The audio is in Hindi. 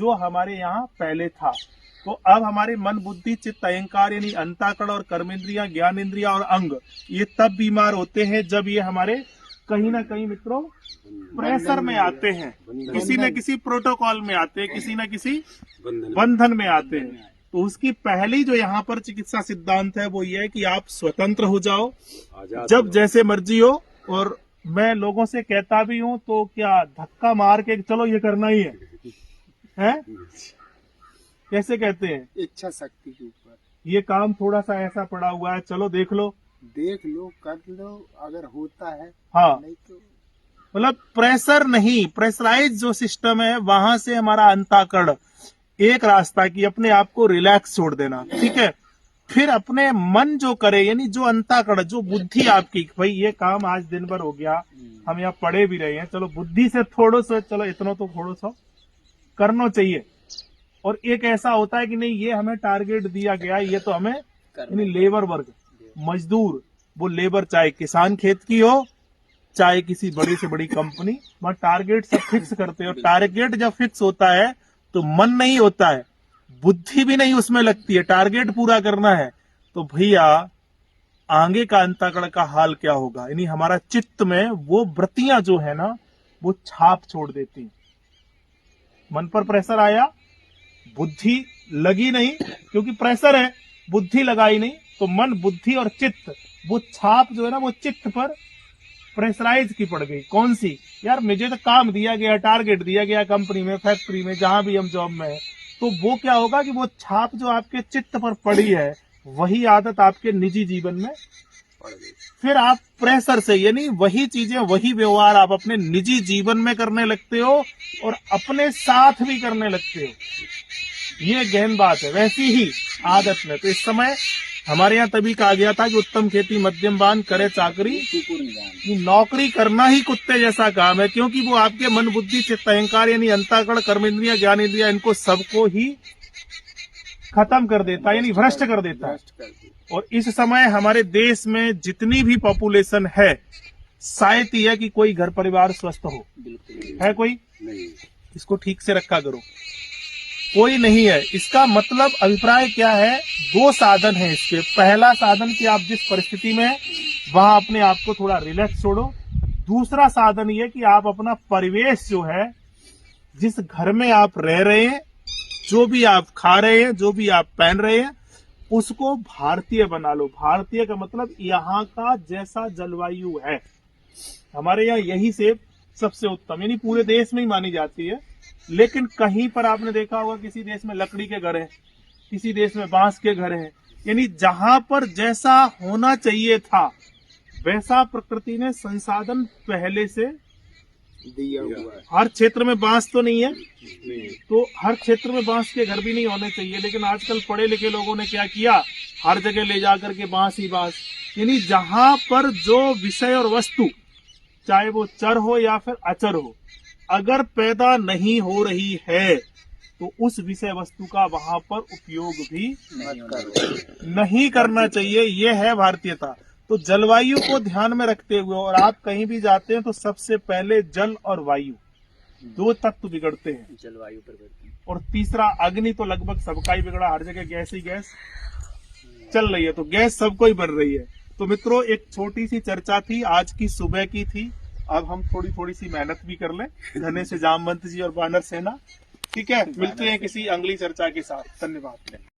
जो हमारे यहाँ पहले था। तो अब हमारे मन बुद्धि चित्त अहंकार यानी अंतःकरण और कर्मेंद्रियां ज्ञानेंद्रियां और अंग ये तब बीमार होते हैं जब ये हमारे कहीं ना कहीं मित्रों प्रेशर में आते हैं, किसी न किसी प्रोटोकॉल में आते हैं, किसी न किसी बंधन में आते हैं। तो उसकी पहली जो यहाँ पर चिकित्सा सिद्धांत है वो ये है कि आप स्वतंत्र हो जाओ, जब जैसे मर्जी हो। और मैं लोगों से कहता भी हूँ तो क्या धक्का मार के चलो ये करना ही है? कैसे कहते हैं? इच्छा शक्ति के ऊपर। ये काम थोड़ा सा ऐसा पड़ा हुआ है, चलो देख लो कर लो, अगर होता है। हाँ, नहीं तो मतलब प्रेशर नहीं, प्रेशराइज जो सिस्टम है वहां से हमारा अंतःकरण एक रास्ता की अपने आप को रिलैक्स छोड़ देना, ठीक है। फिर अपने मन जो करे यानी जो अंतःकरण जो बुद्धि आपकी, भाई ये काम आज दिन भर हो गया, हम यहाँ पढ़े भी रहे हैं, चलो बुद्धि से थोड़ा सा, चलो इतना तो थोड़ा सा करना चाहिए। और एक ऐसा होता है कि नहीं ये हमें टारगेट दिया गया, ये तो हमें यानी लेबर वर्ग मजदूर, वो लेबर चाहे किसान खेत की हो चाहे किसी बड़ी से बड़ी कंपनी, वहां टारगेट सब फिक्स करते हैं। और टारगेट जब फिक्स होता है तो मन नहीं होता है, बुद्धि भी नहीं उसमें लगती है, टारगेट पूरा करना है। तो भैया आगे का अंतःकरण का हाल क्या होगा, यानी हमारा चित्त में वो वृत्तियां जो है ना वो छाप छोड़ देती हैं। मन पर प्रेशर आया, बुद्धि लगी नहीं क्योंकि प्रेशर है, बुद्धि लगाई नहीं, तो मन बुद्धि और चित्त वो छाप जो है ना वो चित्त पर प्रेशराइज की पड़ गई। कौन सी? यार मुझे तो काम दिया गया, टारगेट दिया गया कंपनी में, फैक्ट्री में, जहां भी हम जॉब में है। तो वो क्या होगा कि वो छाप जो आपके चित्त पर पड़ी है वही आदत आपके निजी जीवन में फिर आप प्रेशर से यानी वही चीजें वही व्यवहार आप अपने निजी जीवन में करने लगते हो और अपने साथ भी करने लगते हो। ये गहन बात है। वैसी ही आदत में तो इस समय हमारे यहाँ तभी कहा गया था कि उत्तम खेती मध्यम बान करे चाकरी, कि नौकरी करना ही कुत्ते जैसा काम है, क्योंकि वो आपके मन बुद्धि चित्त अहंकार यानी अंतःकरण कर्मेंद्रियां ज्ञानेंद्रियां इनको सबको ही खत्म कर देता है यानी भ्रष्ट कर देता है। और इस समय हमारे देश में जितनी भी पॉपुलेशन है शायद यह कि कोई घर परिवार स्वस्थ हो, है कोई नहीं, इसको ठीक से रखा करो, कोई नहीं है। इसका मतलब अभिप्राय क्या है? दो साधन है इसके। पहला साधन कि आप जिस परिस्थिति में वहां अपने आप को थोड़ा रिलैक्स छोड़ो। दूसरा साधन ये कि आप अपना परिवेश जो है, जिस घर में आप रह रहे हैं, जो भी आप खा रहे हैं, जो भी आप पहन रहे हैं, उसको भारतीय बना लो। भारतीय का मतलब यहाँ का जैसा जलवायु है, हमारे यहाँ यही से सबसे उत्तम यानी पूरे देश में ही मानी जाती है। लेकिन कहीं पर आपने देखा होगा किसी देश में लकड़ी के घर हैं, किसी देश में बांस के घर हैं, यानी जहां पर जैसा होना चाहिए था वैसा प्रकृति ने संसाधन पहले से दिया हुआ है। हर क्षेत्र में बांस तो नहीं है, तो हर क्षेत्र में बांस के घर भी नहीं होने चाहिए, लेकिन आजकल पढ़े लिखे लोगों ने क्या किया, हर जगह ले जाकर के बांस ही बांस। यानी जहां पर जो विषय और वस्तु चाहे वो चर हो या फिर अचर हो, अगर पैदा नहीं हो रही है तो उस विषय वस्तु का वहां पर उपयोग भी नहीं करना चाहिए। ये है भारतीयता। तो जलवायु को ध्यान में रखते हुए और आप कहीं भी जाते हैं तो सबसे पहले जल और वायु दो तत्व बिगड़ते हैं, जलवायु परिवर्तन। और तीसरा अग्नि तो लगभग सबका ही बिगड़ा, हर जगह गैस ही गैस चल रही है, तो गैस सबको ही बन रही है। तो मित्रों एक छोटी सी चर्चा थी, आज की सुबह की थी। अब हम थोड़ी सी मेहनत भी कर लें, धने से जामवंत जी और बानर सेना। ठीक है, मिलते हैं किसी अगली चर्चा के साथ। धन्यवाद।